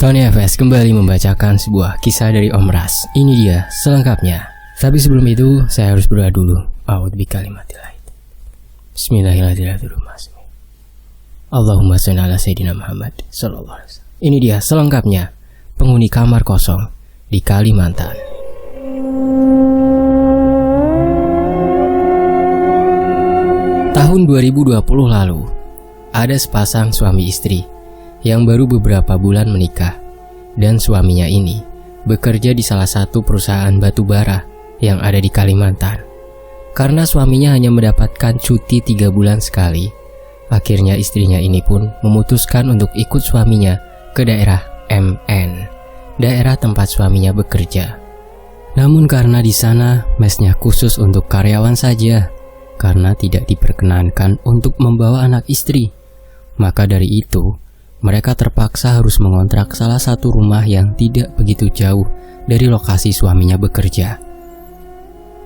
Sony FS kembali membacakan sebuah kisah dari Om Ras. Ini dia selengkapnya. Tapi sebelum itu, saya harus berdoa dulu. A'udzu bikalimatillahi. Bismillahirrahmanirrahim. Allahumma shalli ala sayyidina Muhammad sallallahu alaihi wasallam. Ini dia selengkapnya. Penghuni kamar kosong di Kalimantan. Tahun 2020 lalu, ada sepasang suami istri yang baru beberapa bulan menikah, dan suaminya ini bekerja di salah satu perusahaan batu bara yang ada di Kalimantan. Karena suaminya hanya mendapatkan cuti 3 bulan sekali, akhirnya istrinya ini pun memutuskan untuk ikut suaminya ke daerah MN, daerah tempat suaminya bekerja. Namun karena di sana mesnya khusus untuk karyawan saja, karena tidak diperkenankan untuk membawa anak istri, maka dari itu mereka terpaksa harus mengontrak salah satu rumah yang tidak begitu jauh dari lokasi suaminya bekerja.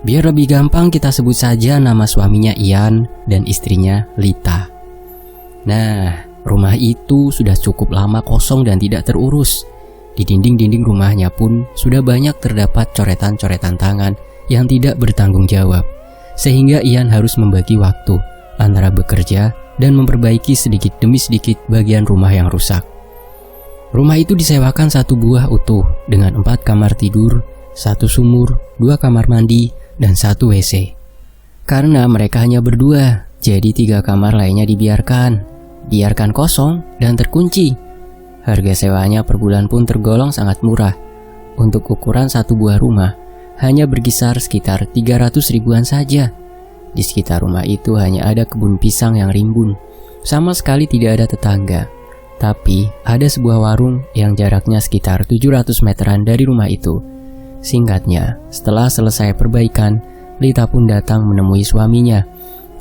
Biar lebih gampang kita sebut saja nama suaminya Ian dan istrinya Lita. Nah, rumah itu sudah cukup lama kosong dan tidak terurus. Di dinding-dinding rumahnya pun sudah banyak terdapat coretan-coretan tangan yang tidak bertanggung jawab, sehingga Ian harus membagi waktu antara bekerja dan memperbaiki sedikit demi sedikit bagian rumah yang rusak. Rumah itu disewakan 1 buah utuh dengan 4 kamar tidur, 1 sumur, 2 kamar mandi, dan 1 WC. Karena mereka hanya berdua, jadi 3 kamar lainnya dibiarkan kosong dan terkunci. Harga sewanya per bulan pun tergolong sangat murah. Untuk ukuran 1 buah rumah hanya berkisar sekitar 300 ribuan saja. Di sekitar rumah itu hanya ada kebun pisang yang rimbun. Sama sekali tidak ada tetangga. Tapi ada sebuah warung yang jaraknya sekitar 700 meteran dari rumah itu. Singkatnya, setelah selesai perbaikan, Lita pun datang menemui suaminya.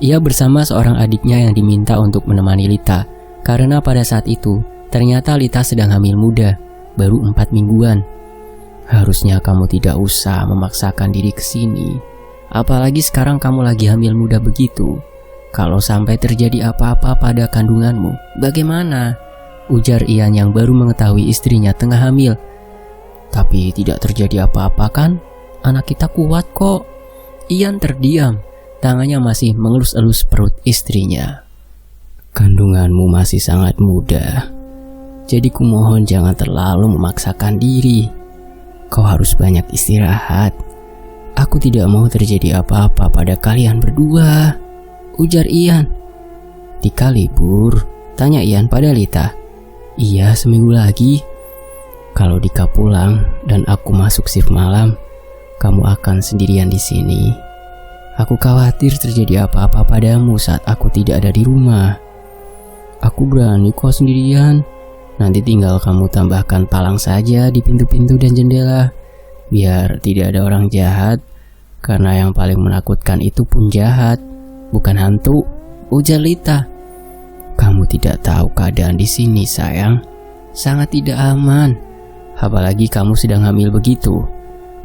Ia bersama seorang adiknya yang diminta untuk menemani Lita, karena pada saat itu ternyata Lita sedang hamil muda, baru 4 mingguan. Harusnya kamu tidak usah memaksakan diri ke sini. Apalagi sekarang kamu lagi hamil muda begitu. Kalau sampai terjadi apa-apa pada kandunganmu, bagaimana? Ujar Ian yang baru mengetahui istrinya tengah hamil. Tapi tidak terjadi apa-apa kan? Anak kita kuat kok. Ian terdiam, tangannya masih mengelus-elus perut istrinya. Kandunganmu masih sangat muda, jadi kumohon jangan terlalu memaksakan diri. Kau harus banyak istirahat. Aku tidak mau terjadi apa-apa pada kalian berdua, ujar Ian. Dika libur? Tanya Ian pada Lita. Iya, seminggu lagi. Kalau Dika pulang dan aku masuk shift malam, kamu akan sendirian di sini. Aku khawatir terjadi apa-apa padamu saat aku tidak ada di rumah. Aku berani kok sendirian. Nanti tinggal kamu tambahkan palang saja di pintu-pintu dan jendela, biar tidak ada orang jahat. Karena yang paling menakutkan itu pun jahat, bukan hantu, ujar Lita. Kamu tidak tahu keadaan di sini, sayang. Sangat tidak aman. Apalagi kamu sedang hamil begitu.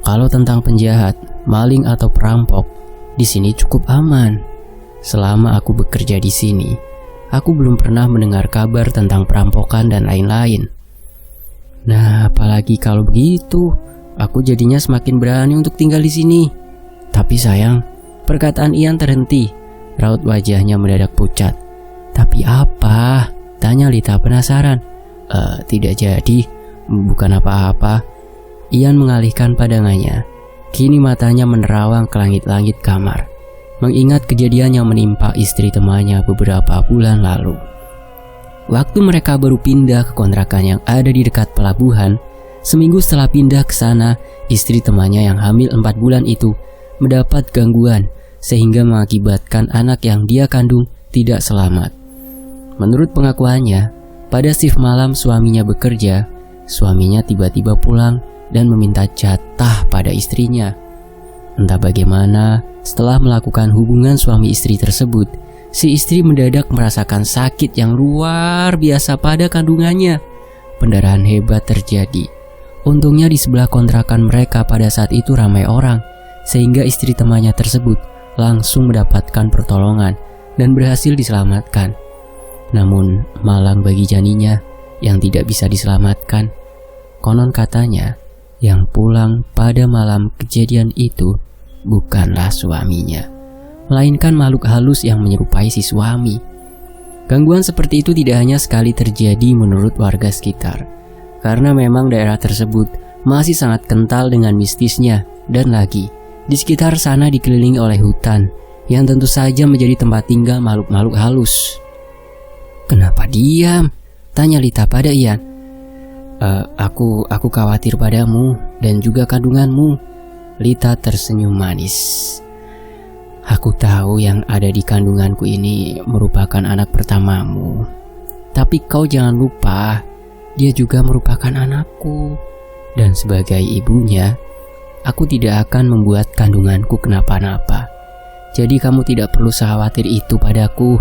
Kalau tentang penjahat, maling atau perampok, di sini cukup aman. Selama aku bekerja di sini, aku belum pernah mendengar kabar tentang perampokan dan lain-lain. Nah, apalagi kalau begitu, aku jadinya semakin berani untuk tinggal di sini. Tapi sayang, perkataan Ian terhenti. Raut wajahnya mendadak pucat. Tapi apa? Tanya Lita penasaran. Tidak jadi, bukan apa-apa. Ian mengalihkan pandangannya. Kini matanya menerawang ke langit-langit kamar, mengingat kejadian yang menimpa istri temannya beberapa bulan lalu. Waktu mereka baru pindah ke kontrakan yang ada di dekat pelabuhan, seminggu setelah pindah ke sana, istri temannya yang hamil 4 bulan itu mendapat gangguan sehingga mengakibatkan anak yang dia kandung tidak selamat. Menurut pengakuannya, pada shift malam suaminya bekerja, suaminya tiba-tiba pulang dan meminta jatah pada istrinya. Entah bagaimana, setelah melakukan hubungan suami istri tersebut, si istri mendadak merasakan sakit yang luar biasa pada kandungannya. Pendarahan hebat terjadi. Untungnya di sebelah kontrakan mereka pada saat itu ramai orang, sehingga istri temannya tersebut langsung mendapatkan pertolongan dan berhasil diselamatkan. Namun malang bagi janinnya yang tidak bisa diselamatkan. Konon katanya, yang pulang pada malam kejadian itu bukanlah suaminya, melainkan makhluk halus yang menyerupai si suami. Gangguan seperti itu tidak hanya sekali terjadi menurut warga sekitar, karena memang daerah tersebut masih sangat kental dengan mistisnya, dan lagi di sekitar sana dikelilingi oleh hutan yang tentu saja menjadi tempat tinggal makhluk-makhluk halus. "Kenapa diam?" tanya Lita pada Ian. Aku khawatir padamu dan juga kandunganmu." Lita tersenyum manis. "Aku tahu yang ada di kandunganku ini merupakan anak pertamamu. Tapi kau jangan lupa, dia juga merupakan anakku. Dan sebagai ibunya, aku tidak akan membuat kandunganku kenapa-napa. Jadi kamu tidak perlu khawatir itu padaku,"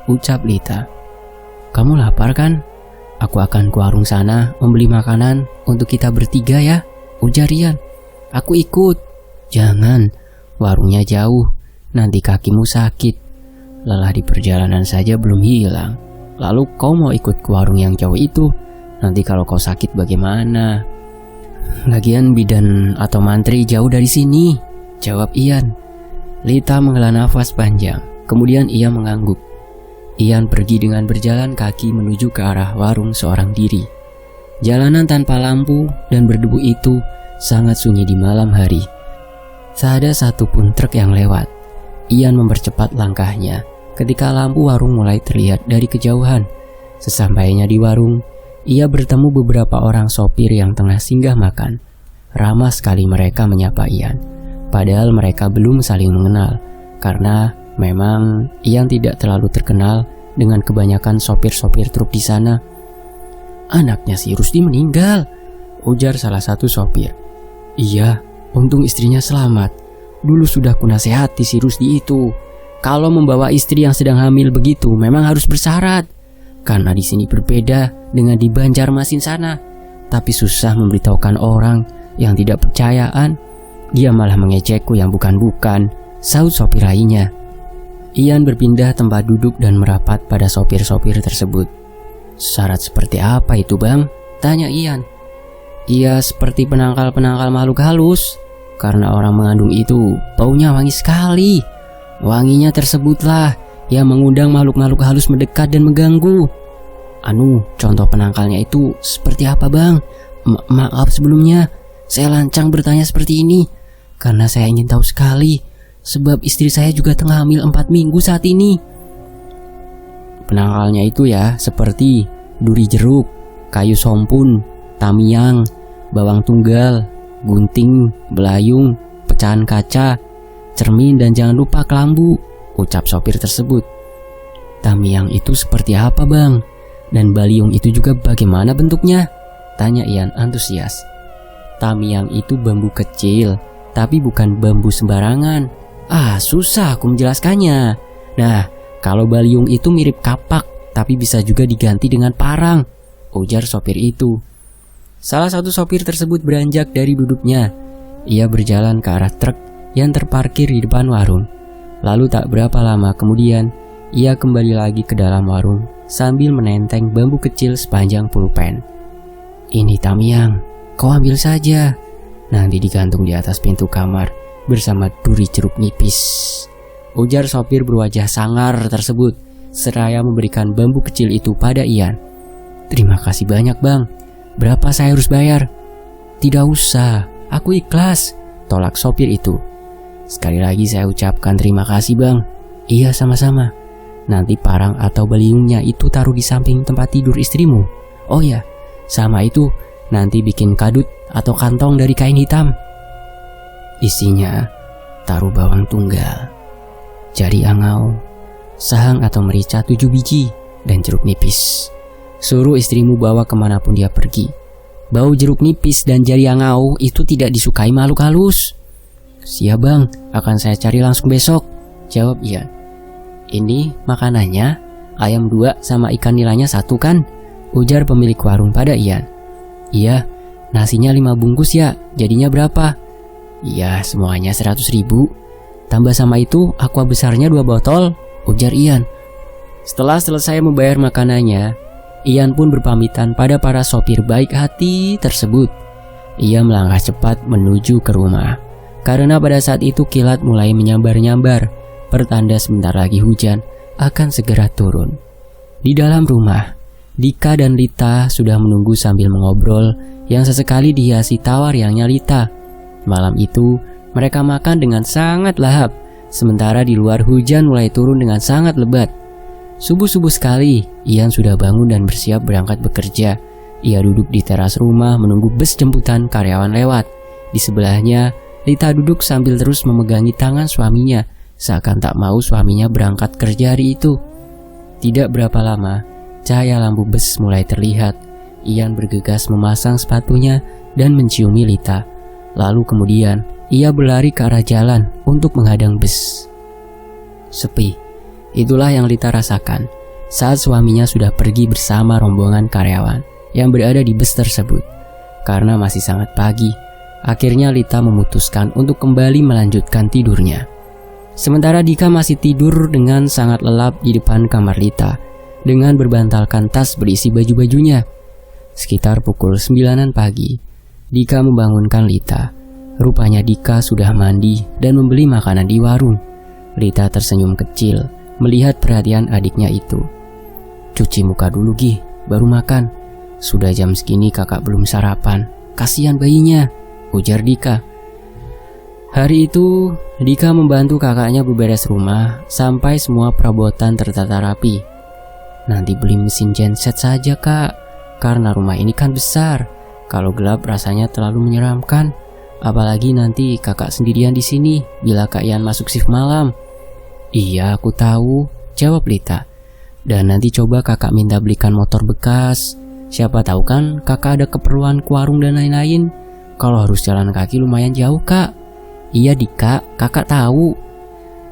ucap Lita. "Kamu lapar kan? Aku akan ke warung sana membeli makanan untuk kita bertiga ya," ujar Ian. "Aku ikut." "Jangan, warungnya jauh, nanti kakimu sakit. Lelah di perjalanan saja belum hilang. Lalu kau mau ikut ke warung yang jauh itu? Nanti kalau kau sakit bagaimana? Lagian bidan atau mantri jauh dari sini," jawab Ian. Lita menghela nafas panjang, kemudian ia mengangguk. Ian pergi dengan berjalan kaki menuju ke arah warung seorang diri. Jalanan tanpa lampu dan berdebu itu sangat sunyi di malam hari. Tak ada satupun truk yang lewat. Ian mempercepat langkahnya ketika lampu warung mulai terlihat dari kejauhan. Sesampainya di warung, ia bertemu beberapa orang sopir yang tengah singgah makan. Ramah sekali mereka menyapa Ian, padahal mereka belum saling mengenal, karena memang Ian tidak terlalu terkenal dengan kebanyakan sopir-sopir truk di sana. "Anaknya si Rusdi meninggal," ujar salah satu sopir. "Iya, untung istrinya selamat. Dulu sudah kunasehati si Rusdi itu. Kalau membawa istri yang sedang hamil begitu memang harus bersyarat. Karena di sini berbeda dengan di Banjarmasin sana. Tapi susah memberitahukan orang yang tidak percayaan. Dia malah mengejekku yang bukan-bukan," sahut sopir lainnya. Ian berpindah tempat duduk dan merapat pada sopir-sopir tersebut. "Syarat seperti apa itu, Bang?" tanya Ian. "Iya, seperti penangkal-penangkal makhluk halus. Karena orang mengandung itu baunya wangi sekali. Wanginya tersebutlah yang mengundang makhluk-makhluk halus mendekat dan mengganggu." Contoh penangkalnya itu seperti apa, Bang? Maaf sebelumnya, saya lancang bertanya seperti ini karena saya ingin tahu sekali, sebab istri saya juga tengah hamil 4 minggu saat ini. Penangkalnya itu ya seperti duri jeruk, kayu sompun, tamiang, bawang tunggal, gunting, belayung, pecahan kaca, cermin, dan jangan lupa kelambu, ucap sopir tersebut. "Tamiang itu seperti apa, Bang? Dan baliung itu juga bagaimana bentuknya?" tanya Ian antusias. "Tamiang itu bambu kecil, tapi bukan bambu sembarangan. Susah aku menjelaskannya. Nah, kalau baliung itu mirip kapak, tapi bisa juga diganti dengan parang," ujar sopir itu. Salah satu sopir tersebut beranjak dari duduknya. Ia berjalan ke arah truk yang terparkir di depan warung. Lalu tak berapa lama kemudian, ia kembali lagi ke dalam warung sambil menenteng bambu kecil sepanjang pulpen. "Ini tamiang, kau ambil saja. Nanti digantung di atas pintu kamar bersama duri jeruk nipis," ujar sopir berwajah sangar tersebut seraya memberikan bambu kecil itu pada Ian. "Terima kasih banyak, Bang. Berapa saya harus bayar?" "Tidak usah, aku ikhlas," tolak sopir itu. "Sekali lagi saya ucapkan terima kasih, Bang." "Iya, sama-sama. Nanti parang atau baliungnya itu taruh di samping tempat tidur istrimu. Oh ya, sama itu nanti bikin kadut atau kantong dari kain hitam. Isinya taruh bawang tunggal, jari angau, sahang atau merica 7 biji, dan jeruk nipis. Suruh istrimu bawa kemanapun dia pergi. Bau jeruk nipis dan jari angau itu tidak disukai makhluk halus." "Siap, Bang, akan saya cari langsung besok," jawab Ian. "Ini makanannya, ayam 2 sama ikan nilainya 1 kan?" ujar pemilik warung pada Ian. "Iya, nasinya 5 bungkus ya, jadinya berapa?" "Iya, semuanya 100.000. Tambah sama itu aqua besarnya 2 botol," ujar Ian. Setelah selesai membayar makanannya, Ian pun berpamitan pada para sopir baik hati tersebut. Ia melangkah cepat menuju ke rumah. Karena pada saat itu kilat mulai menyambar-nyambar, pertanda sebentar lagi hujan akan segera turun. Di dalam rumah, Dika dan Lita sudah menunggu sambil mengobrol yang sesekali dihiasi tawa riangnya Lita. Malam itu, mereka makan dengan sangat lahap, sementara di luar hujan mulai turun dengan sangat lebat. Subuh-subuh sekali, Ian sudah bangun dan bersiap berangkat bekerja. Ia duduk di teras rumah menunggu bus jemputan karyawan lewat. Di sebelahnya, Lita duduk sambil terus memegangi tangan suaminya, seakan tak mau suaminya berangkat kerja hari itu. Tidak berapa lama, cahaya lampu bus mulai terlihat. Ian bergegas memasang sepatunya dan menciumi Lita. Lalu kemudian, ia berlari ke arah jalan untuk menghadang bus. Sepi. Itulah yang Lita rasakan saat suaminya sudah pergi bersama rombongan karyawan yang berada di bus tersebut. Karena masih sangat pagi, akhirnya Lita memutuskan untuk kembali melanjutkan tidurnya. Sementara Dika masih tidur dengan sangat lelap di depan kamar Lita dengan berbantalkan tas berisi baju-bajunya. Sekitar pukul 9 pagi, Dika membangunkan Lita. Rupanya Dika sudah mandi dan membeli makanan di warung. Lita tersenyum kecil melihat perhatian adiknya itu. "Cuci muka dulu Gi, baru makan. Sudah jam segini kakak belum sarapan. Kasihan bayinya," ujar Dika. Hari itu, Dika membantu kakaknya beberes rumah sampai semua perabotan tertata rapi. "Nanti beli mesin genset saja kak, karena rumah ini kan besar. Kalau gelap rasanya terlalu menyeramkan. Apalagi nanti kakak sendirian di sini bila Kak Ian masuk shift malam." "Iya, aku tahu," jawab Lita. "Dan nanti coba kakak minta belikan motor bekas. Siapa tahu kan kakak ada keperluan ke warung dan lain-lain. Kalau harus jalan kaki lumayan jauh kak." "Iya Dika, kakak tahu."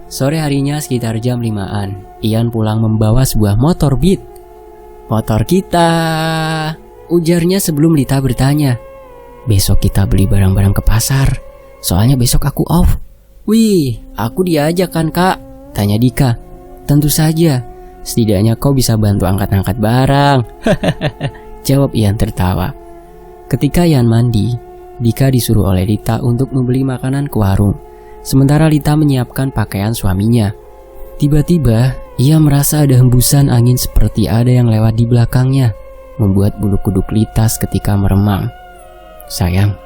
Sore harinya sekitar jam 5-an, Ian pulang membawa sebuah motor Beat. "Motor kita," ujarnya sebelum Lita bertanya. "Besok kita beli barang-barang ke pasar, soalnya besok aku off." "Wih, aku diajak kan kak?" tanya Dika. "Tentu saja, setidaknya kau bisa bantu angkat-angkat barang," jawab Ian tertawa. Ketika Ian mandi, Dika disuruh oleh Lita untuk membeli makanan ke warung, sementara Lita menyiapkan pakaian suaminya. Tiba-tiba, ia merasa ada hembusan angin seperti ada yang lewat di belakangnya, membuat bulu kuduk Lita seketika meremang. "Sayang,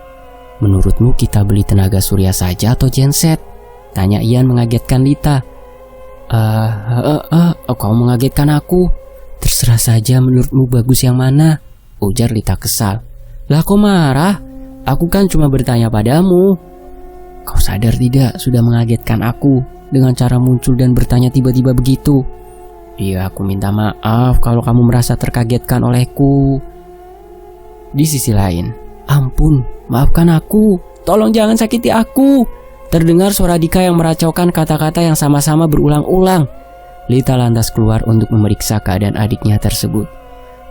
menurutmu kita beli tenaga surya saja atau genset?" tanya Ian mengagetkan Lita. Kau mengagetkan aku. "Terserah saja menurutmu bagus yang mana," ujar Lita kesal. "Lah kok marah? Aku kan cuma bertanya padamu." "Kau sadar tidak sudah mengagetkan aku dengan cara muncul dan bertanya tiba-tiba begitu?" "Iya, aku minta maaf kalau kamu merasa terkagetkan olehku." Di sisi lain, "Ampun, maafkan aku. Tolong jangan sakiti aku." Terdengar suara Dika yang meracaukan kata-kata yang sama-sama berulang-ulang. Lita lantas keluar untuk memeriksa keadaan adiknya tersebut.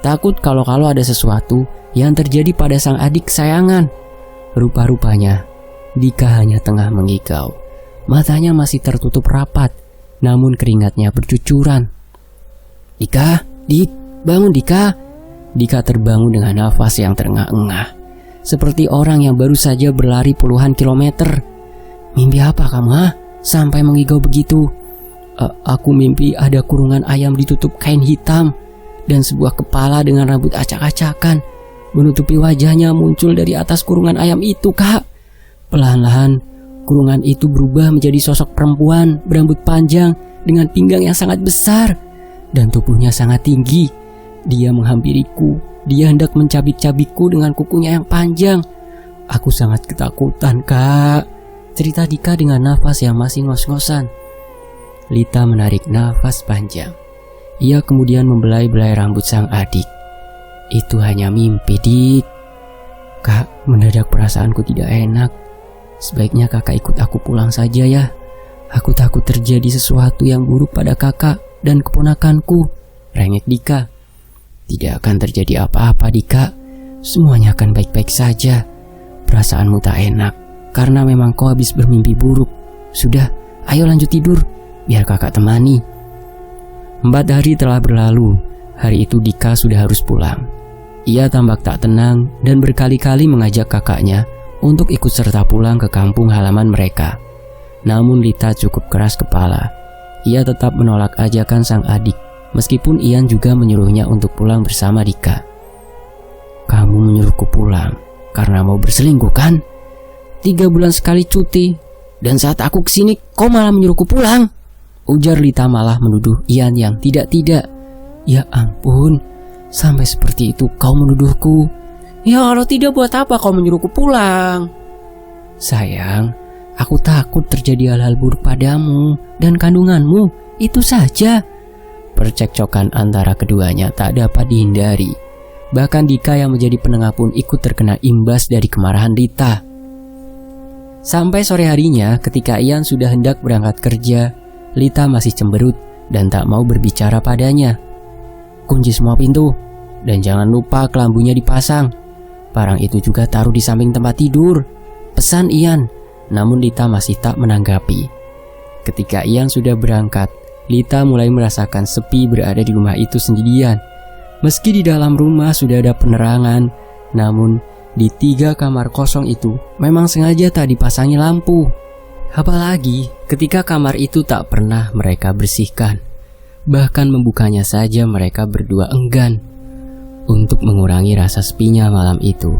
Takut kalau ada sesuatu yang terjadi pada sang adik kesayangan. Rupa-rupanya, Dika hanya tengah mengigau. Matanya masih tertutup rapat, namun keringatnya bercucuran. "Dika, Dik, bangun Dika." Dika terbangun dengan nafas yang terengah-engah, seperti orang yang baru saja berlari puluhan kilometer. "Mimpi apa kamu, ha? Sampai mengigau begitu?" Aku mimpi ada kurungan ayam ditutup kain hitam, dan sebuah kepala dengan rambut acak-acakan menutupi wajahnya muncul dari atas kurungan ayam itu, Kak. Perlahan-lahan, kurungan itu berubah menjadi sosok perempuan berambut panjang dengan pinggang yang sangat besar dan tubuhnya sangat tinggi. Dia menghampiriku. Dia hendak mencabik-cabikku dengan kukunya yang panjang. Aku sangat ketakutan, Kak. Cerita Dika dengan nafas yang masih ngos-ngosan. Lita menarik nafas panjang. Ia kemudian membelai-belai rambut sang adik. "Itu hanya mimpi, Dik." "Kak, mendadak perasaanku tidak enak. Sebaiknya kakak ikut aku pulang saja ya. Aku takut terjadi sesuatu yang buruk pada kakak dan keponakanku," rengek Dika. "Tidak akan terjadi apa-apa, Dika. Semuanya akan baik-baik saja. Perasaanmu tak enak karena memang kau habis bermimpi buruk. Sudah, ayo lanjut tidur, biar kakak temani." 4 hari telah berlalu. hari itu Dika sudah harus pulang. Ia tampak tak tenang dan berkali-kali mengajak kakaknya untuk ikut serta pulang ke kampung halaman mereka. Namun Lita cukup keras kepala. Ia tetap menolak ajakan sang adik, meskipun Ian juga menyuruhnya untuk pulang bersama Dika. "Kamu menyuruhku pulang karena mau berselingkuh kan? 3 bulan sekali cuti, dan saat aku kesini kau malah menyuruhku pulang," ujar Lita malah menuduh Ian yang tidak-tidak. "Ya ampun, sampai seperti itu kau menuduhku." "Ya kalau tidak buat apa kau menyuruhku pulang?" "Sayang, aku takut terjadi hal-hal buruk padamu dan kandunganmu, itu saja." Percekcokan antara keduanya tak dapat dihindari. Bahkan Dika yang menjadi penengah pun ikut terkena imbas dari kemarahan Lita. Sampai sore harinya ketika Ian sudah hendak berangkat kerja, Lita masih cemberut dan tak mau berbicara padanya. "Kunci semua pintu dan jangan lupa kelambunya dipasang. Parang itu juga taruh di samping tempat tidur," pesan Ian. Namun Lita masih tak menanggapi. Ketika Ian sudah berangkat, Lita mulai merasakan sepi berada di rumah itu sendirian. Meski di dalam rumah sudah ada penerangan, namun di 3 kamar kosong itu memang sengaja tak dipasangi lampu. Apalagi ketika kamar itu tak pernah mereka bersihkan. Bahkan membukanya saja mereka berdua enggan. Untuk mengurangi rasa sepinya malam itu,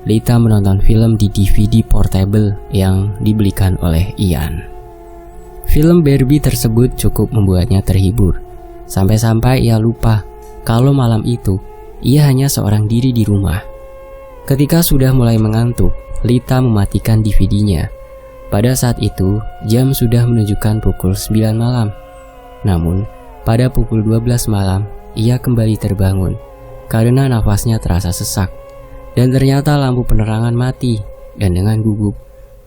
Lita menonton film di DVD portable yang dibelikan oleh Ian. Film Barbie tersebut cukup membuatnya terhibur. Sampai-sampai ia lupa kalau malam itu ia hanya seorang diri di rumah. Ketika sudah mulai mengantuk, Lita mematikan DVD-nya. Pada saat itu, jam sudah menunjukkan pukul 9 malam. Namun, pada pukul 12 malam, ia kembali terbangun karena nafasnya terasa sesak. Dan ternyata lampu penerangan mati. Dan dengan gugup,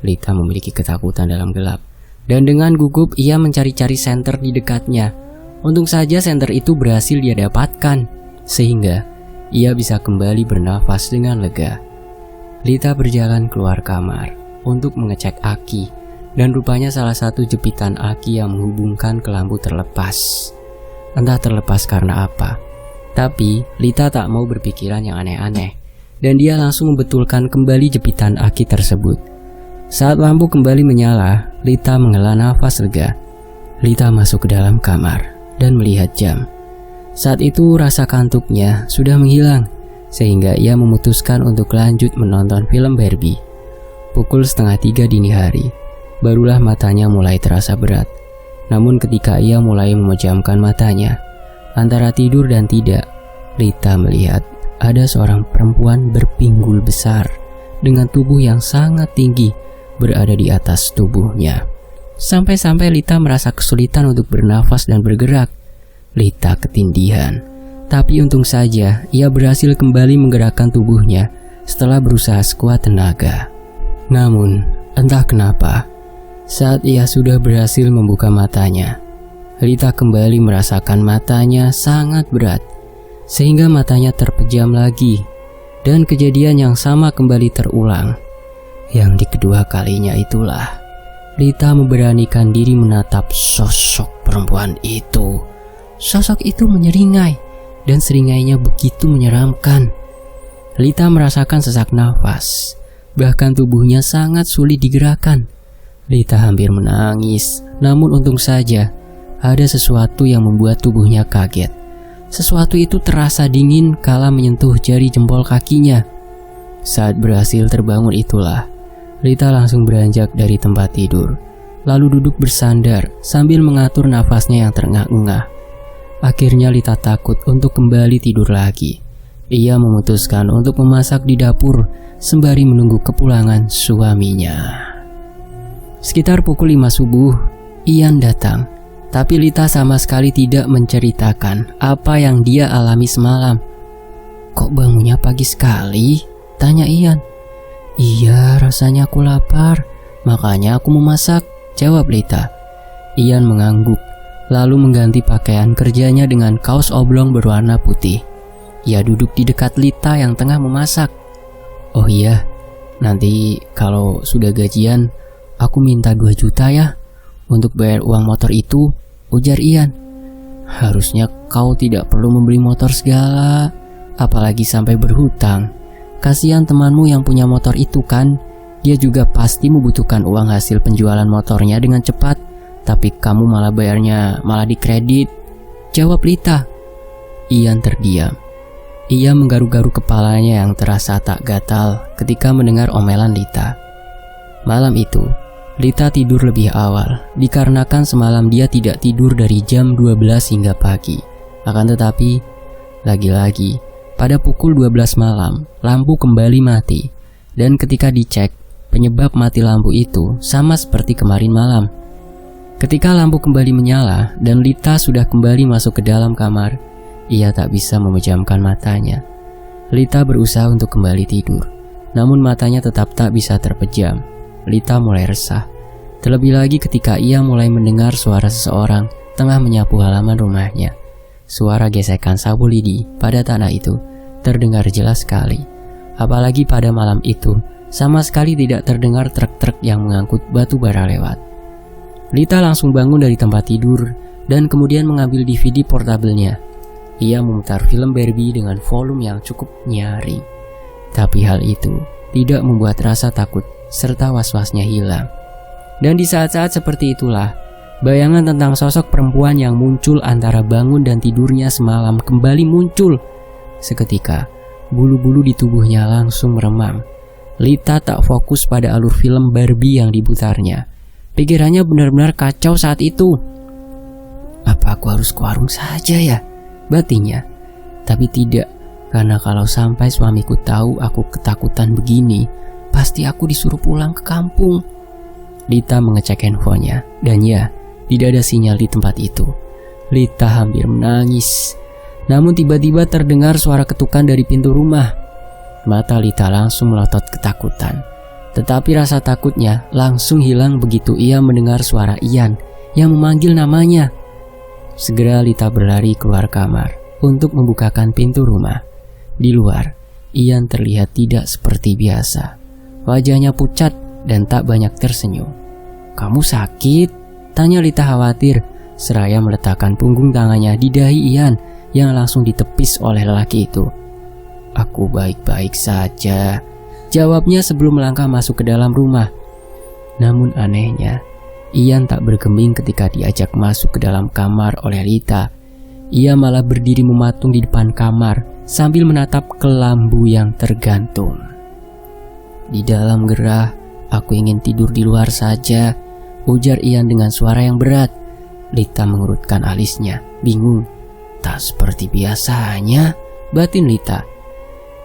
Lita memiliki ketakutan dalam gelap. Dan dengan gugup, ia mencari-cari senter di dekatnya. Untung saja senter itu berhasil dia dapatkan, sehingga ia bisa kembali bernafas dengan lega. Lita berjalan keluar kamar untuk mengecek aki, dan rupanya salah satu jepitan aki yang menghubungkan ke lampu terlepas. Entah terlepas karena apa, tapi Lita tak mau berpikiran yang aneh-aneh, dan dia langsung membetulkan kembali jepitan aki tersebut. Saat lampu kembali menyala, Lita menghela nafas lega. Lita masuk ke dalam kamar dan melihat jam. Saat itu rasa kantuknya sudah menghilang, sehingga ia memutuskan untuk lanjut menonton film Barbie. Pukul 2:30 dini hari, barulah matanya mulai terasa berat. Namun ketika ia mulai memejamkan matanya, antara tidur dan tidak, Lita melihat ada seorang perempuan berpinggul besar dengan tubuh yang sangat tinggi berada di atas tubuhnya. Sampai-sampai Lita merasa kesulitan untuk bernafas dan bergerak. Lita ketindihan, tapi untung saja ia berhasil kembali menggerakkan tubuhnya setelah berusaha sekuat tenaga. Namun, entah kenapa, saat ia sudah berhasil membuka matanya, Lita kembali merasakan matanya sangat berat, sehingga matanya terpejam lagi, dan kejadian yang sama kembali terulang. Yang di kedua kalinya itulah, Lita memberanikan diri menatap sosok perempuan itu. Sosok itu menyeringai, dan seringainya begitu menyeramkan. Lita merasakan sesak nafas, bahkan tubuhnya sangat sulit digerakkan. Lita hampir menangis, namun untung saja ada sesuatu yang membuat tubuhnya kaget. Sesuatu itu terasa dingin kala menyentuh jari jempol kakinya. Saat berhasil terbangun itulah, Lita langsung beranjak dari tempat tidur, lalu duduk bersandar sambil mengatur nafasnya yang terengah-engah. Akhirnya Lita takut untuk kembali tidur lagi. Ia memutuskan untuk memasak di dapur sembari menunggu kepulangan suaminya. Sekitar pukul 5 subuh, Ian datang. Tapi Lita sama sekali tidak menceritakan apa yang dia alami semalam. "Kok bangunnya pagi sekali?" tanya Ian. "Iya, rasanya aku lapar, makanya aku memasak," jawab Lita. Ian mengangguk, lalu mengganti pakaian kerjanya dengan kaos oblong berwarna putih. Ia duduk di dekat Lita yang tengah memasak. "Oh iya, nanti kalau sudah gajian, aku minta 2 juta ya untuk bayar uang motor itu," ujar Ian. Harusnya kau tidak perlu membeli motor segala, apalagi sampai berhutang. Kasihan temanmu yang punya motor itu kan. Dia juga pasti membutuhkan uang hasil penjualan motornya dengan cepat, tapi kamu malah bayarnya malah di kredit, jawab Lita. Ian terdiam. Ia menggaruk-garuk kepalanya yang terasa tak gatal ketika mendengar omelan Lita. Malam itu, Lita tidur lebih awal dikarenakan semalam dia tidak tidur dari jam 12 hingga pagi. Akan tetapi, lagi-lagi pada pukul 12 malam, lampu kembali mati. Dan ketika dicek, penyebab mati lampu itu sama seperti kemarin malam. Ketika lampu kembali menyala dan Lita sudah kembali masuk ke dalam kamar, ia tak bisa memejamkan matanya. Lita berusaha untuk kembali tidur, namun matanya tetap tak bisa terpejam. Lita mulai resah, terlebih lagi ketika ia mulai mendengar suara seseorang tengah menyapu halaman rumahnya. Suara gesekan sapu lidi pada tanah itu terdengar jelas sekali. Apalagi pada malam itu, sama sekali tidak terdengar truk-truk yang mengangkut batu bara lewat. Lita langsung bangun dari tempat tidur dan kemudian mengambil DVD portabelnya. Ia memutar film Barbie dengan volume yang cukup nyaring. Tapi hal itu tidak membuat rasa takut serta was-wasnya hilang. Dan di saat-saat seperti itulah, bayangan tentang sosok perempuan yang muncul antara bangun dan tidurnya semalam kembali muncul. Seketika, bulu-bulu di tubuhnya langsung meremang. Lita tak fokus pada alur film Barbie yang diputarnya. Pikirannya benar-benar kacau saat itu. Apa aku harus ke warung saja ya? Batinnya. Tapi tidak, karena kalau sampai suamiku tahu aku ketakutan begini, pasti aku disuruh pulang ke kampung. Lita mengecek handphonenya, dan ya, tidak ada sinyal di tempat itu. Lita hampir menangis. Namun tiba-tiba terdengar suara ketukan dari pintu rumah. Mata Lita langsung melotot ketakutan. Tetapi rasa takutnya langsung hilang begitu ia mendengar suara Ian yang memanggil namanya. Segera Lita berlari keluar kamar untuk membukakan pintu rumah. Di luar, Ian terlihat tidak seperti biasa. Wajahnya pucat dan tak banyak tersenyum. "Kamu sakit?" tanya Lita khawatir, seraya meletakkan punggung tangannya di dahi Ian yang langsung ditepis oleh lelaki itu. "Aku baik-baik saja," jawabnya sebelum melangkah masuk ke dalam rumah. Namun anehnya, Ian tak bergeming ketika diajak masuk ke dalam kamar oleh Lita. Ia malah berdiri mematung di depan kamar sambil menatap ke lampu yang tergantung. "Di dalam gerah, aku ingin tidur di luar saja," ujar Ian dengan suara yang berat. Lita mengurutkan alisnya, bingung. "Tak seperti biasanya," batin Lita.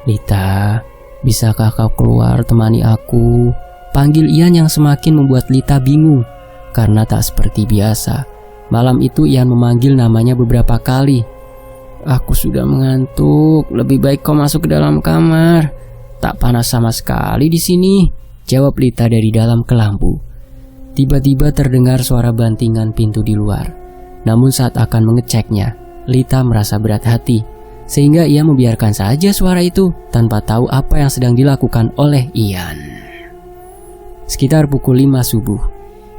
"Lita, bisakah kau keluar temani aku?" panggil Ian yang semakin membuat Lita bingung. Karena tak seperti biasa, malam itu Ian memanggil namanya beberapa kali. "Aku sudah mengantuk, lebih baik kau masuk ke dalam kamar. Tak panas sama sekali di sini," jawab Lita dari dalam kelambu. Tiba-tiba terdengar suara bantingan pintu di luar. Namun saat akan mengeceknya, Lita merasa berat hati, sehingga ia membiarkan saja suara itu tanpa tahu apa yang sedang dilakukan oleh Ian. Sekitar pukul 5 subuh,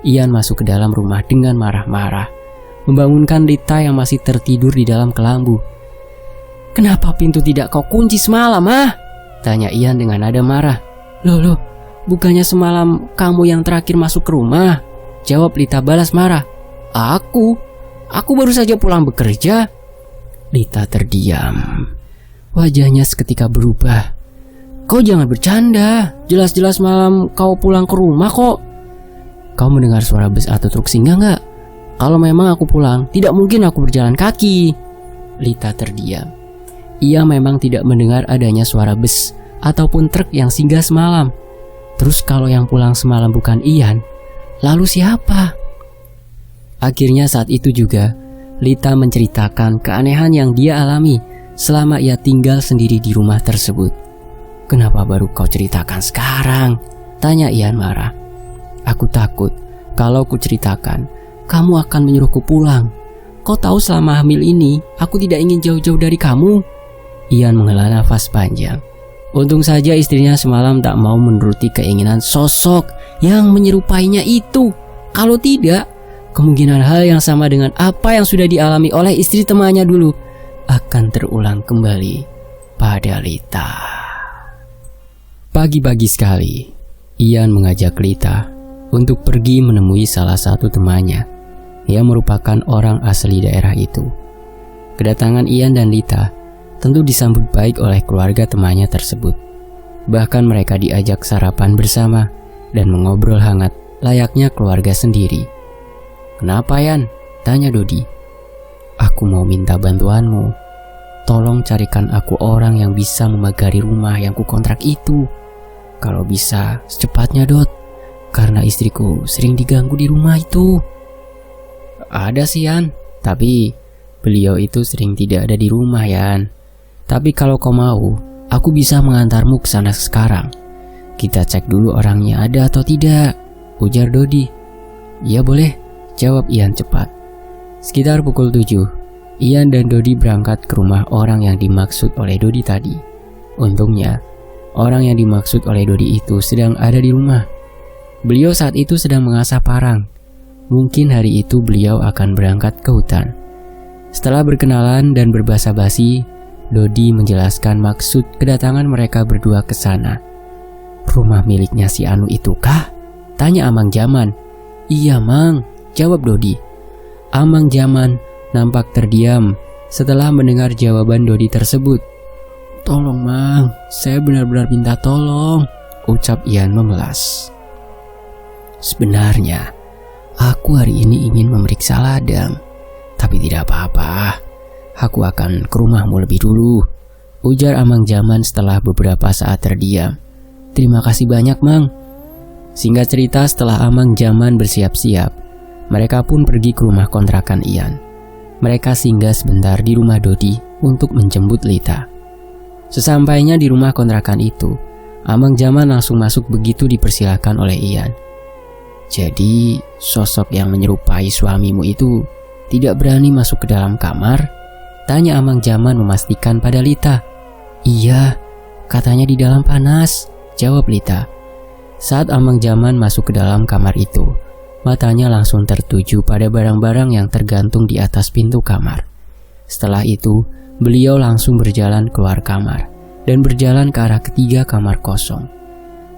Ian masuk ke dalam rumah dengan marah-marah, membangunkan Lita yang masih tertidur di dalam kelambu. "Kenapa pintu tidak kau kunci semalam, ah?" tanya Ian dengan nada marah. Loh, bukannya semalam kamu yang terakhir masuk ke rumah?" jawab Lita balas marah. Aku baru saja pulang bekerja." Lita terdiam. Wajahnya seketika berubah. "Kau jangan bercanda, jelas-jelas malam kau pulang ke rumah kok." "Kau mendengar suara bus atau truk singgah nggak? Kalau memang aku pulang, tidak mungkin aku berjalan kaki." Lita terdiam. Ia memang tidak mendengar adanya suara bus ataupun truk yang singgah semalam. Terus kalau yang pulang semalam bukan Ian, lalu siapa? Akhirnya saat itu juga, Lita menceritakan keanehan yang dia alami selama ia tinggal sendiri di rumah tersebut. "Kenapa baru kau ceritakan sekarang?" tanya Ian marah. "Aku takut kalau ku ceritakan, kamu akan menyuruhku pulang. Kau tahu selama hamil ini, aku tidak ingin jauh-jauh dari kamu." Ian menghela nafas panjang. Untung saja istrinya semalam tak mau menuruti keinginan sosok yang menyerupainya itu. Kalau tidak, kemungkinan hal yang sama dengan apa yang sudah dialami oleh istri temannya dulu akan terulang kembali pada Lita. Pagi-pagi sekali, Ian mengajak Lita untuk pergi menemui salah satu temannya yang merupakan orang asli daerah itu. Kedatangan Ian dan Lita tentu disambut baik oleh keluarga temannya tersebut. Bahkan mereka diajak sarapan bersama dan mengobrol hangat layaknya keluarga sendiri. "Kenapa, Yan?" tanya Dodi. "Aku mau minta bantuanmu. Tolong carikan aku orang yang bisa memagari rumah yang kukontrak itu. Kalau bisa secepatnya, Dot. Karena istriku sering diganggu di rumah itu." "Ada sih, Yan. Tapi beliau itu sering tidak ada di rumah, Yan. Tapi kalau kau mau, aku bisa mengantarmu ke sana sekarang. Kita cek dulu orangnya ada atau tidak," ujar Dodi. "Ya boleh," jawab Ian cepat. Sekitar pukul 7, Ian dan Dodi berangkat ke rumah orang yang dimaksud oleh Dodi tadi. Untungnya, orang yang dimaksud oleh Dodi itu sedang ada di rumah. Beliau saat itu sedang mengasah parang. Mungkin hari itu beliau akan berangkat ke hutan. Setelah berkenalan dan berbasa-basi, Dodi menjelaskan maksud kedatangan mereka berdua ke sana. "Rumah miliknya si Anu itu kah?" tanya Amang Jaman. "Iya, Mang," jawab Dodi. Amang Jaman nampak terdiam setelah mendengar jawaban Dodi tersebut. "Tolong, Mang, saya benar-benar minta tolong," ucap Ian memelas. "Sebenarnya, aku hari ini ingin memeriksa ladang. Tapi tidak apa-apa, aku akan ke rumahmu lebih dulu," ujar Amang Jaman setelah beberapa saat terdiam. "Terima kasih banyak, Mang." Singkat cerita, setelah Amang Jaman bersiap-siap, mereka pun pergi ke rumah kontrakan Ian. Mereka singgah sebentar di rumah Dodi untuk menjemput Lita. Sesampainya di rumah kontrakan itu, Amang Jaman langsung masuk begitu dipersilakan oleh Ian. "Jadi, sosok yang menyerupai suamimu itu tidak berani masuk ke dalam kamar?" tanya Amang Jaman memastikan pada Lita. "Iya, katanya di dalam panas," jawab Lita. Saat Amang Jaman masuk ke dalam kamar itu, matanya langsung tertuju pada barang-barang yang tergantung di atas pintu kamar. Setelah itu, beliau langsung berjalan keluar kamar dan berjalan ke arah ketiga kamar kosong.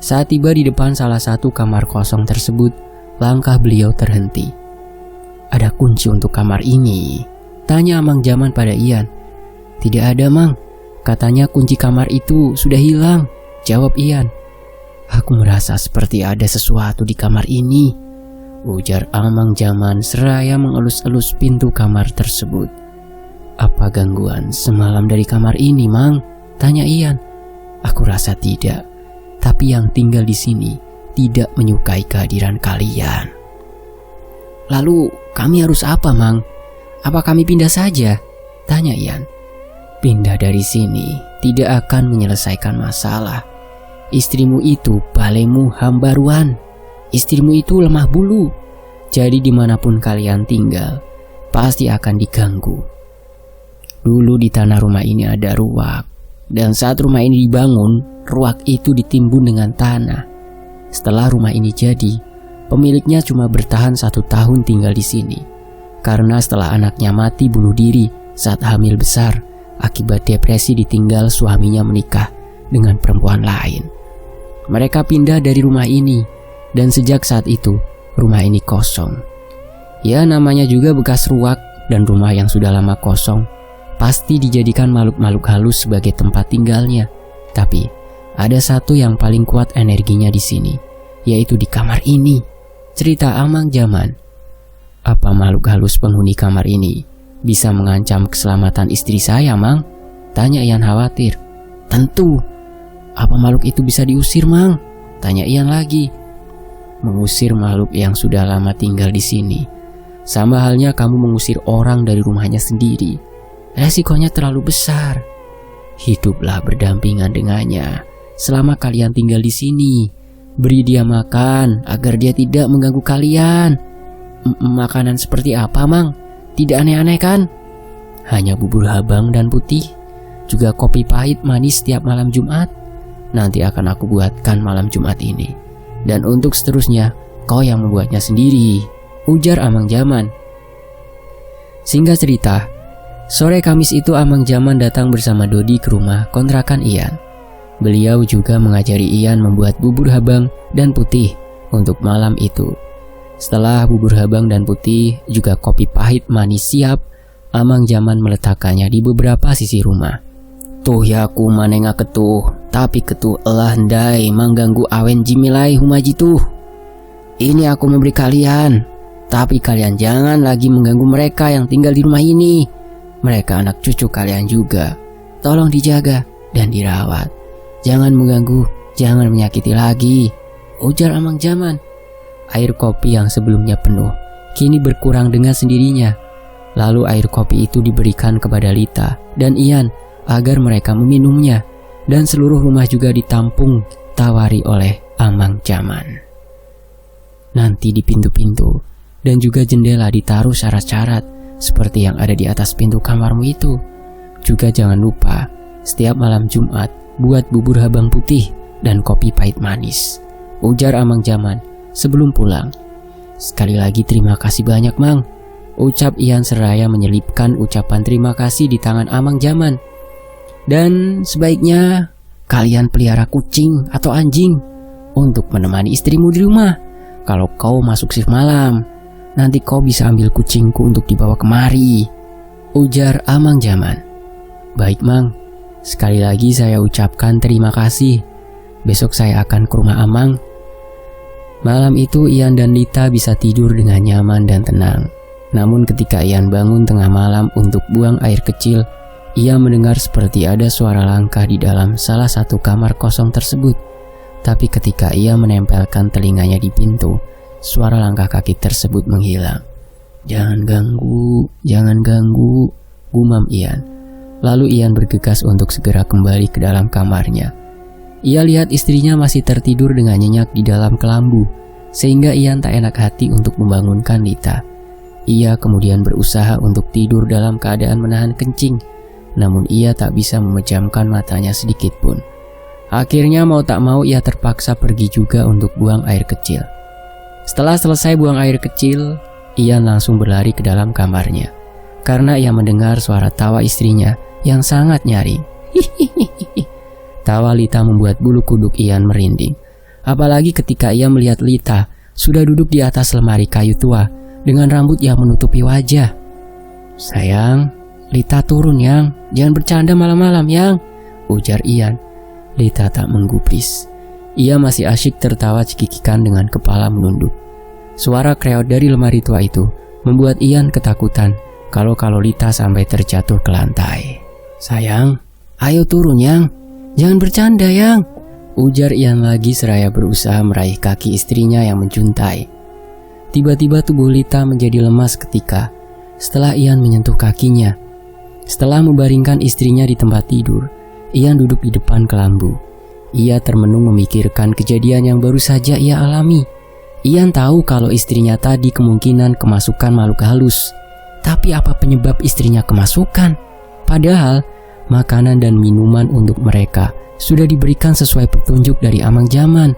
Saat tiba di depan salah satu kamar kosong tersebut, langkah beliau terhenti. "Ada kunci untuk kamar ini?" tanya Amang Jaman pada Ian. "Tidak ada, Mang. Katanya kunci kamar itu sudah hilang," jawab Ian. "Aku merasa seperti ada sesuatu di kamar ini," ujar Amang Jaman seraya mengelus-elus pintu kamar tersebut. "Apa gangguan semalam dari kamar ini, Mang?" tanya Ian. "Aku rasa tidak, tapi yang tinggal di sini tidak menyukai kehadiran kalian." "Lalu kami harus apa, Mang? Apa kami pindah saja?" tanya Ian. "Pindah dari sini tidak akan menyelesaikan masalah. Istrimu itu balemu hambaruan. Istrimu itu lemah bulu. Jadi dimanapun kalian tinggal, pasti akan diganggu. Dulu di tanah rumah ini ada ruak, dan saat rumah ini dibangun, ruak itu ditimbun dengan tanah. Setelah rumah ini jadi, pemiliknya cuma bertahan 1 tahun tinggal di sini. Karena setelah anaknya mati bunuh diri saat hamil besar, akibat depresi ditinggal suaminya menikah dengan perempuan lain. Mereka pindah dari rumah ini, dan sejak saat itu, rumah ini kosong. Ya, namanya juga bekas ruak, dan rumah yang sudah lama kosong pasti dijadikan makhluk-makhluk halus sebagai tempat tinggalnya. Tapi ada satu yang paling kuat energinya di sini, yaitu di kamar ini, cerita Amang Jaman. "Apa makhluk halus penghuni kamar ini bisa mengancam keselamatan istri saya, Mang?" tanya Ian khawatir. "Tentu. Apa makhluk itu bisa diusir, Mang?" tanya Ian lagi. "Mengusir makhluk yang sudah lama tinggal di sini sama halnya kamu mengusir orang dari rumahnya sendiri. Resikonya terlalu besar. Hiduplah berdampingan dengannya selama kalian tinggal di sini. Beri dia makan agar dia tidak mengganggu kalian." "Makanan seperti apa, Mang? Tidak aneh-aneh kan?" "Hanya bubur habang dan putih, juga kopi pahit manis setiap malam Jumat. Nanti akan aku buatkan malam Jumat ini. Dan untuk seterusnya, kau yang membuatnya sendiri," ujar Amang Jaman. Singkat cerita, sore Kamis itu Amang Jaman datang bersama Dodi ke rumah kontrakan Ian. Beliau juga mengajari Ian membuat bubur habang dan putih untuk malam itu. Setelah bubur habang dan putih juga kopi pahit manis siap, Amang Jaman meletakkannya di beberapa sisi rumah. Tuh ya aku manenga ketuh, tapi ketuh elah ndai mengganggu awen jimilai humaji tuh. Ini aku memberi kalian, tapi kalian jangan lagi mengganggu mereka yang tinggal di rumah ini. Mereka anak cucu kalian juga. Tolong dijaga dan dirawat. Jangan mengganggu, jangan menyakiti lagi, ujar Amang Jaman. Air kopi yang sebelumnya penuh kini berkurang dengan sendirinya. Lalu air kopi itu diberikan kepada Lita dan Ian agar mereka meminumnya, dan seluruh rumah juga ditampung tawari oleh Amang Jaman. Nanti di pintu-pintu dan juga jendela ditaruh syarat-syarat seperti yang ada di atas pintu kamarmu itu. Juga jangan lupa setiap malam Jumat buat bubur habang putih dan kopi pahit manis, ujar Amang Jaman sebelum pulang. Sekali lagi terima kasih banyak Mang, ucap Ian seraya menyelipkan ucapan terima kasih di tangan Amang Jaman. Dan sebaiknya kalian pelihara kucing atau anjing untuk menemani istrimu di rumah. Kalau kau masuk shift malam, nanti kau bisa ambil kucingku untuk dibawa kemari, ujar Amang Jaman. Baik Mang, sekali lagi saya ucapkan terima kasih. Besok saya akan ke rumah Amang. Malam itu Ian dan Lita bisa tidur dengan nyaman dan tenang. Namun ketika Ian bangun tengah malam untuk buang air kecil, ia mendengar seperti ada suara langkah di dalam salah satu kamar kosong tersebut. Tapi ketika ia menempelkan telinganya di pintu, suara langkah kaki tersebut menghilang. Jangan ganggu, gumam Ian. Lalu Ian bergegas untuk segera kembali ke dalam kamarnya. Ia lihat istrinya masih tertidur dengan nyenyak di dalam kelambu, sehingga Ian tak enak hati untuk membangunkan Lita. Ia kemudian berusaha untuk tidur dalam keadaan menahan kencing, namun ia tak bisa memejamkan matanya sedikit pun. Akhirnya mau tak mau ia terpaksa pergi juga untuk buang air kecil. Setelah selesai buang air kecil, Ian langsung berlari ke dalam kamarnya, karena ia mendengar suara tawa istrinya yang sangat nyaring. Hihihihi. Tawa Lita membuat bulu kuduk Ian merinding. Apalagi ketika ia melihat Lita sudah duduk di atas lemari kayu tua dengan rambut yang menutupi wajah. Sayang, Lita turun yang, jangan bercanda malam-malam yang, ujar Ian. Lita tak menggubris. Ia masih asyik tertawa cekikikan dengan kepala menunduk. Suara kreot dari lemari tua itu membuat Ian ketakutan kalau Lita sampai terjatuh ke lantai. Sayang, ayo turun yang, jangan bercanda yang, ujar Ian lagi seraya berusaha meraih kaki istrinya yang menjuntai. Tiba-tiba tubuh Lita menjadi lemas ketika setelah Ian menyentuh kakinya. Setelah membaringkan istrinya di tempat tidur, Ian duduk di depan kelambu. Ia termenung memikirkan kejadian yang baru saja ia alami. Ian tahu kalau istrinya tadi kemungkinan kemasukan makhluk halus. Tapi apa penyebab istrinya kemasukan? Padahal makanan dan minuman untuk mereka sudah diberikan sesuai petunjuk dari Amang Jaman.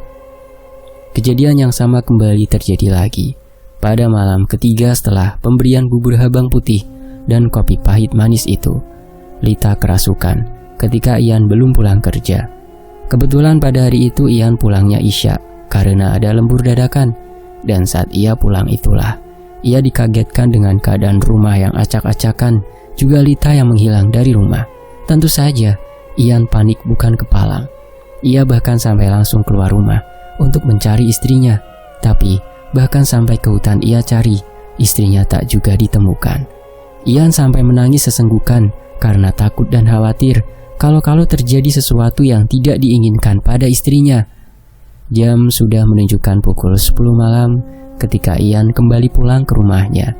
Kejadian yang sama kembali terjadi lagi pada malam ketiga setelah pemberian bubur habang putih dan kopi pahit manis itu. Lita kerasukan ketika Ian belum pulang kerja. Kebetulan pada hari itu Ian pulangnya Isya karena ada lembur dadakan. Dan saat ia pulang itulah ia dikagetkan dengan keadaan rumah yang acak-acakan, juga Lita yang menghilang dari rumah. Tentu saja Ian panik bukan kepalang. Ia bahkan sampai langsung keluar rumah untuk mencari istrinya. Tapi bahkan sampai ke hutan ia cari, istrinya tak juga ditemukan. Ian sampai menangis sesenggukan karena takut dan khawatir kalau terjadi sesuatu yang tidak diinginkan pada istrinya. Jam sudah menunjukkan pukul 10 malam ketika Ian kembali pulang ke rumahnya.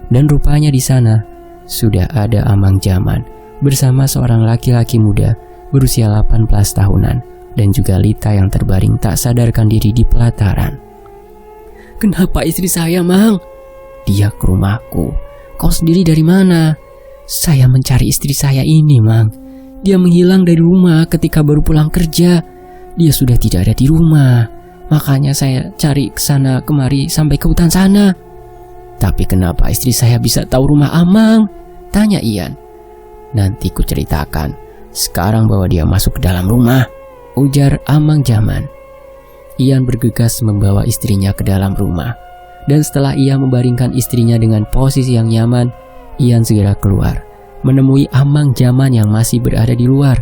Dan rupanya di sana sudah ada Amang Jaman bersama seorang laki-laki muda berusia 18 tahunan dan juga Lita yang terbaring tak sadarkan diri di pelataran. "Kenapa istri saya, Mang?" "Dia ke rumahku." "Kau sendiri dari mana?" "Saya mencari istri saya ini, Mang. Dia menghilang dari rumah ketika baru pulang kerja. Dia sudah tidak ada di rumah. Makanya saya cari kesana kemari sampai ke hutan sana." Tapi kenapa istri saya bisa tahu rumah Amang? Tanya Ian. Nanti ku ceritakan. Sekarang bawa dia masuk ke dalam rumah, ujar Amang Jaman. Ian bergegas membawa istrinya ke dalam rumah. Dan setelah ia membaringkan istrinya dengan posisi yang nyaman, Ian segera keluar, menemui Amang Jaman yang masih berada di luar.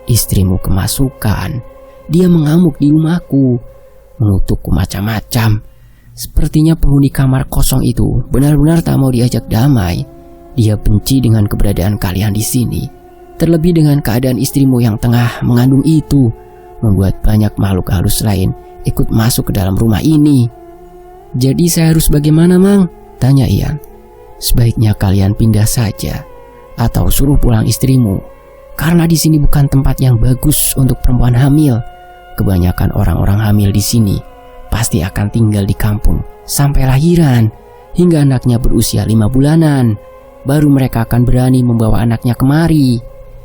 Istrimu kemasukan. Dia mengamuk di rumahku, mengutukku macam-macam. Sepertinya penghuni kamar kosong itu benar-benar tak mau diajak damai. Dia benci dengan keberadaan kalian di sini. Terlebih dengan keadaan istrimu yang tengah mengandung itu, membuat banyak makhluk halus lain ikut masuk ke dalam rumah ini. Jadi saya harus bagaimana, Mang? Tanya Ian. Sebaiknya kalian pindah saja atau suruh pulang istrimu, karena di sini bukan tempat yang bagus untuk perempuan hamil. Kebanyakan orang-orang hamil di sini pasti akan tinggal di kampung sampai lahiran hingga anaknya berusia 5 bulanan. Baru mereka akan berani membawa anaknya kemari.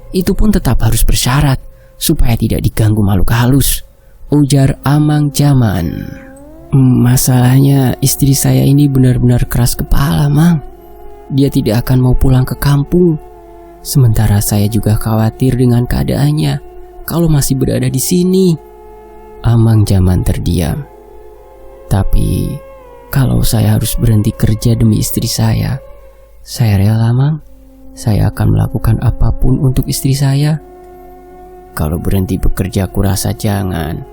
Itu pun tetap harus bersyarat supaya tidak diganggu makhluk halus, ujar Amang Jaman. Masalahnya istri saya ini benar-benar keras kepala, Mang. Dia tidak akan mau pulang ke kampung. Sementara saya juga khawatir dengan keadaannya kalau masih berada di sini. Amang Jaman terdiam. Tapi kalau saya harus berhenti kerja demi istri saya rela, Mang. Saya akan melakukan apapun untuk istri saya. Kalau berhenti bekerja kurasa jangan.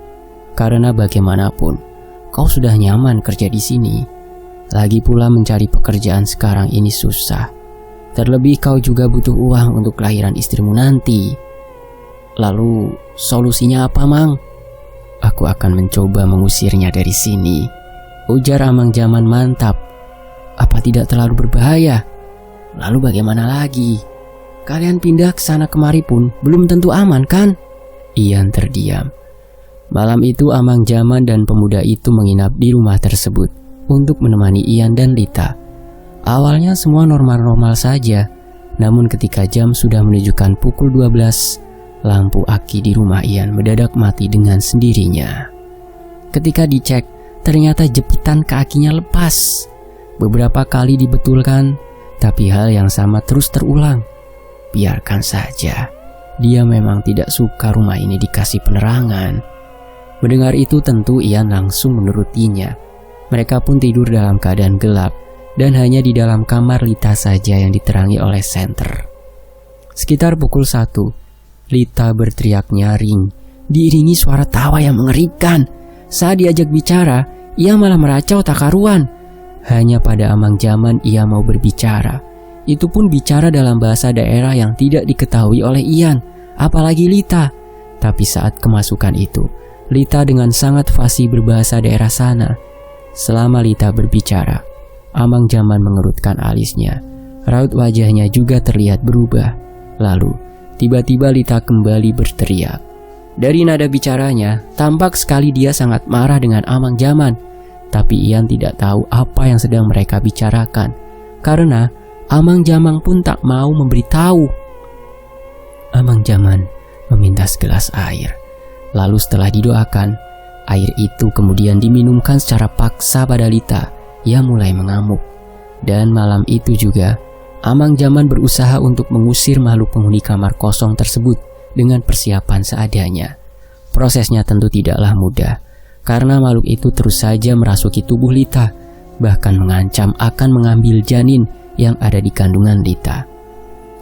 Karena bagaimanapun kau sudah nyaman kerja di sini. Lagi pula mencari pekerjaan sekarang ini susah. Terlebih kau juga butuh uang untuk kelahiran istrimu nanti. Lalu solusinya apa, Mang? Aku akan mencoba mengusirnya dari sini, ujar Amang Jaman mantap. Apa tidak terlalu berbahaya? Lalu bagaimana lagi? Kalian pindah ke sana kemari pun belum tentu aman, kan? Ian terdiam. Malam itu Amang Jaman dan pemuda itu menginap di rumah tersebut untuk menemani Ian dan Lita. Awalnya semua normal-normal saja, namun ketika jam sudah menunjukkan pukul 12, lampu aki di rumah Ian mendadak mati dengan sendirinya. Ketika dicek, ternyata jepitan kakinya lepas. Beberapa kali dibetulkan, tapi hal yang sama terus terulang. Biarkan saja, dia memang tidak suka rumah ini dikasih penerangan. Mendengar itu tentu Ian langsung menurutinya. Mereka pun tidur dalam keadaan gelap dan hanya di dalam kamar Lita saja yang diterangi oleh senter. Sekitar pukul 1, Lita berteriak nyaring, diiringi suara tawa yang mengerikan. Saat diajak bicara, ia malah meracau tak karuan. Hanya pada Amang Jaman ia mau berbicara. Itu pun bicara dalam bahasa daerah yang tidak diketahui oleh Ian, apalagi Lita. Tapi saat kemasukan itu, Lita dengan sangat fasih berbahasa daerah sana. Selama Lita berbicara, Amang Jaman mengerutkan alisnya. Raut wajahnya juga terlihat berubah. Lalu, tiba-tiba Lita kembali berteriak. Dari nada bicaranya, tampak sekali dia sangat marah dengan Amang Jaman. Tapi Ian tidak tahu apa yang sedang mereka bicarakan, karena Amang Jaman pun tak mau memberitahu. Amang Jaman meminta segelas air. Lalu setelah didoakan, air itu kemudian diminumkan secara paksa pada Lita. Ia mulai mengamuk. Dan malam itu juga, Amang Jaman berusaha untuk mengusir makhluk penghuni kamar kosong tersebut dengan persiapan seadanya. Prosesnya tentu tidaklah mudah, karena makhluk itu terus saja merasuki tubuh Lita, bahkan mengancam akan mengambil janin yang ada di kandungan Lita.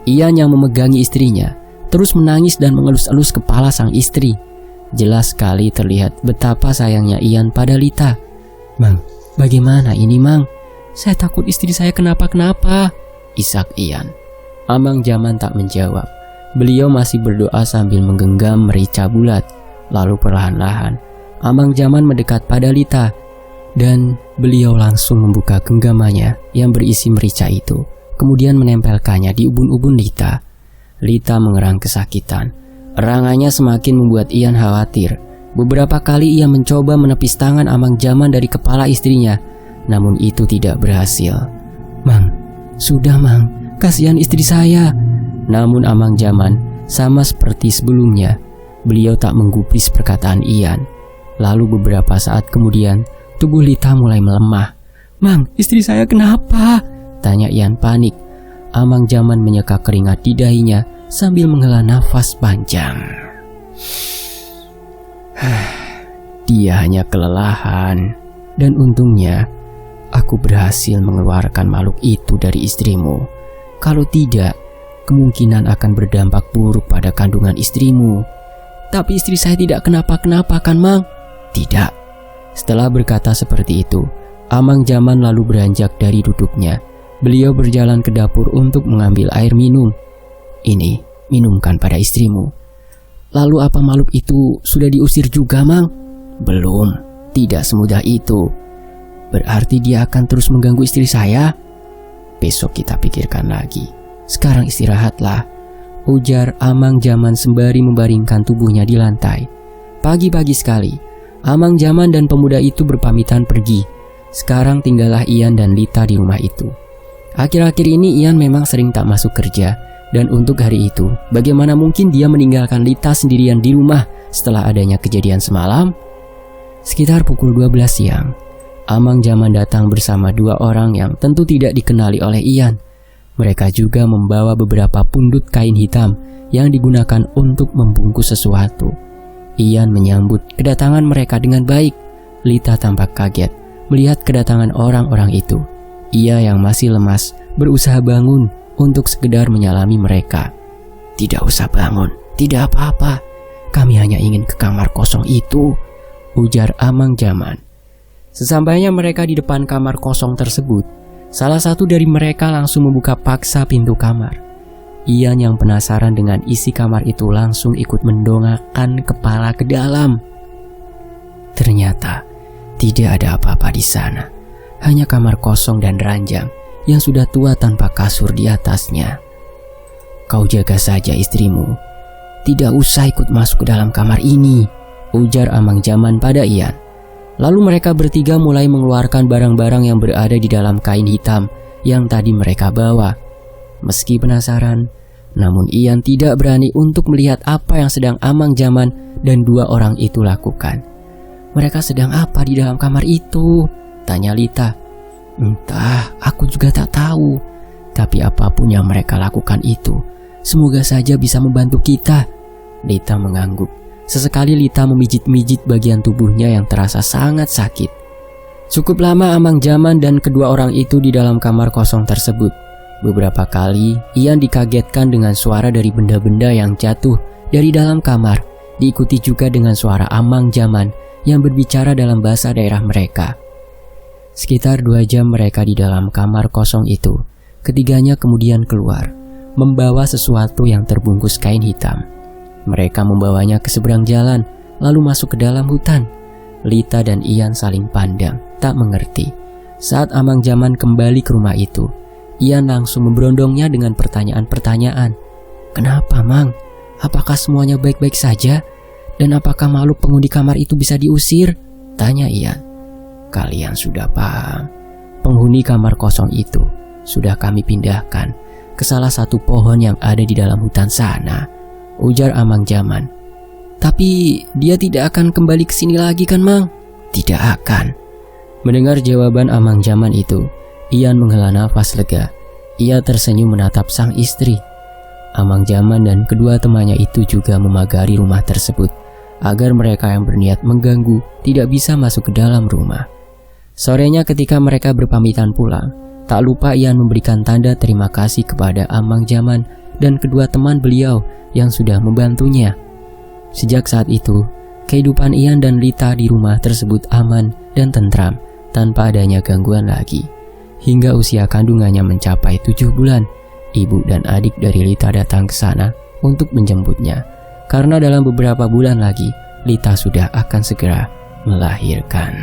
Ian yang memegangi istrinya terus menangis dan mengelus-elus kepala sang istri. Jelas sekali terlihat betapa sayangnya Ian pada Lita. Mang, bagaimana ini, Mang? Saya takut istri saya kenapa-kenapa, isak Ian. Amang Jaman tak menjawab. Beliau masih berdoa sambil menggenggam merica bulat. Lalu perlahan-lahan Amang Jaman mendekat pada Lita, dan beliau langsung membuka genggamannya yang berisi merica itu, kemudian menempelkannya di ubun-ubun Lita. Lita mengerang kesakitan. Erangannya semakin membuat Ian khawatir. Beberapa kali ia mencoba menepis tangan Amang Jaman dari kepala istrinya, namun itu tidak berhasil. Mang, sudah Mang, kasihan istri saya. Namun Amang Jaman sama seperti sebelumnya, beliau tak menggubris perkataan Ian. Lalu beberapa saat kemudian, tubuh Lita mulai melemah. Mang, istri saya kenapa? Tanya Ian panik. Amang Jaman menyeka keringat di dahinya sambil menghela nafas panjang. Dia hanya kelelahan. Dan untungnya aku berhasil mengeluarkan makhluk itu dari istrimu. Kalau tidak, kemungkinan akan berdampak buruk pada kandungan istrimu. Tapi istri saya tidak kenapa-kenapa kan, Mang? Tidak. Setelah berkata seperti itu, Amang Jaman lalu beranjak dari duduknya. Beliau berjalan ke dapur untuk mengambil air minum. Ini, minumkan pada istrimu. Lalu apa makhluk itu sudah diusir juga, Mang? Belum, tidak semudah itu. Berarti dia akan terus mengganggu istri saya? Besok kita pikirkan lagi. Sekarang istirahatlah, ujar Amang Jaman sembari membaringkan tubuhnya di lantai. Pagi-pagi sekali, Amang Jaman dan pemuda itu berpamitan pergi. Sekarang tinggallah Ian dan Lita di rumah itu. Akhir-akhir ini Ian memang sering tak masuk kerja. Dan untuk hari itu, bagaimana mungkin dia meninggalkan Lita sendirian di rumah setelah adanya kejadian semalam? Sekitar pukul 12 siang, Amang Jaman datang bersama dua orang yang tentu tidak dikenali oleh Ian. Mereka juga membawa beberapa pundut kain hitam yang digunakan untuk membungkus sesuatu. Ian menyambut kedatangan mereka dengan baik. Lita tampak kaget melihat kedatangan orang-orang itu. Ia yang masih lemas berusaha bangun untuk sekedar menyalami mereka. Tidak usah bangun, tidak apa-apa. Kami hanya ingin ke kamar kosong itu, ujar Amang Jaman. Sesampainya mereka di depan kamar kosong tersebut, salah satu dari mereka langsung membuka paksa pintu kamar. Ian yang penasaran dengan isi kamar itu langsung ikut mendongakkan kepala ke dalam. Ternyata tidak ada apa-apa di sana. Hanya kamar kosong dan ranjang yang sudah tua tanpa kasur di atasnya. Kau jaga saja istrimu. Tidak usah ikut masuk ke dalam kamar ini, ujar Amang Jaman pada Ian. Lalu mereka bertiga mulai mengeluarkan barang-barang yang berada di dalam kain hitam yang tadi mereka bawa. Meski penasaran, namun Ian tidak berani untuk melihat apa yang sedang Amang Jaman dan dua orang itu lakukan. Mereka sedang apa di dalam kamar itu? Tanya Lita. Entah, aku juga tak tahu. Tapi apapun yang mereka lakukan itu, semoga saja bisa membantu kita. Lita mengangguk. Sesekali Lita memijit-mijit bagian tubuhnya yang terasa sangat sakit. Cukup lama Amang Jaman dan kedua orang itu di dalam kamar kosong tersebut. Beberapa kali Ian dikagetkan dengan suara dari benda-benda yang jatuh dari dalam kamar, diikuti juga dengan suara Amang Jaman yang berbicara dalam bahasa daerah mereka. Sekitar 2 jam mereka di dalam kamar kosong itu. Ketiganya kemudian keluar, membawa sesuatu yang terbungkus kain hitam. Mereka membawanya ke seberang jalan, lalu masuk ke dalam hutan. Lita dan Ian saling pandang, tak mengerti. Saat Amang Jaman kembali ke rumah itu, Ian langsung memberondongnya dengan pertanyaan-pertanyaan. Kenapa, Mang? Apakah semuanya baik-baik saja? Dan apakah makhluk penghuni kamar itu bisa diusir? Tanya Ian. Kalian sudah paham. Penghuni kamar kosong itu sudah kami pindahkan ke salah satu pohon yang ada di dalam hutan sana, ujar Amang Jaman. Tapi dia tidak akan kembali ke sini lagi kan, Mang? Tidak akan. Mendengar jawaban Amang Jaman itu, Ian menghela nafas lega. Ia tersenyum menatap sang istri. Amang Jaman dan kedua temannya itu juga memagari rumah tersebut agar mereka yang berniat mengganggu tidak bisa masuk ke dalam rumah. Sorenya ketika mereka berpamitan pulang, tak lupa Ian memberikan tanda terima kasih kepada Amang Jaman dan kedua teman beliau yang sudah membantunya. Sejak saat itu, kehidupan Ian dan Lita di rumah tersebut aman dan tentram tanpa adanya gangguan lagi. Hingga usia kandungannya mencapai 7 bulan, ibu dan adik dari Lita datang ke sana untuk menjemputnya. Karena dalam beberapa bulan lagi, Lita sudah akan segera melahirkan.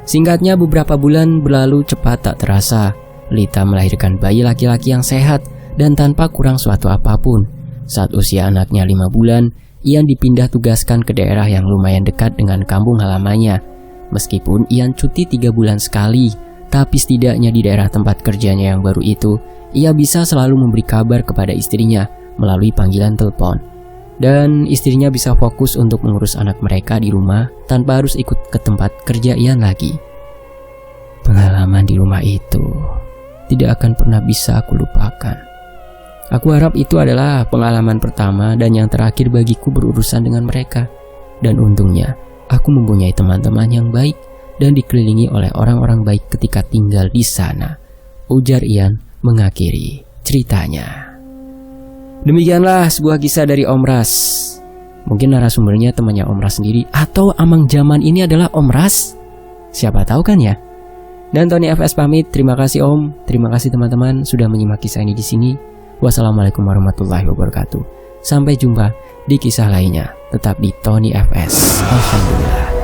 Singkatnya, beberapa bulan berlalu cepat tak terasa. Lita melahirkan bayi laki-laki yang sehat dan tanpa kurang suatu apapun. Saat usia anaknya 5 bulan, Ian dipindah tugaskan ke daerah yang lumayan dekat dengan kampung halamannya. Meskipun Ian cuti 3 bulan sekali, tapi setidaknya di daerah tempat kerjanya yang baru itu, ia bisa selalu memberi kabar kepada istrinya melalui panggilan telepon. Dan istrinya bisa fokus untuk mengurus anak mereka di rumah tanpa harus ikut ke tempat kerja Ian lagi. Pengalaman di rumah itu tidak akan pernah bisa aku lupakan. Aku harap itu adalah pengalaman pertama dan yang terakhir bagiku berurusan dengan mereka. Dan untungnya, aku mempunyai teman-teman yang baik dan dikelilingi oleh orang-orang baik ketika tinggal di sana, ujar Ian mengakhiri ceritanya. Demikianlah sebuah kisah dari Om Ras. Mungkin narasumbernya temannya Om Ras sendiri, atau Amang zaman ini adalah Om Ras. Siapa tahu kan ya. Dan Tony FS pamit. Terima kasih Om, terima kasih teman-teman sudah menyimak kisah ini di sini. Wassalamualaikum warahmatullahi wabarakatuh. Sampai jumpa di kisah lainnya. Tetap di Tony FS. Alhamdulillah.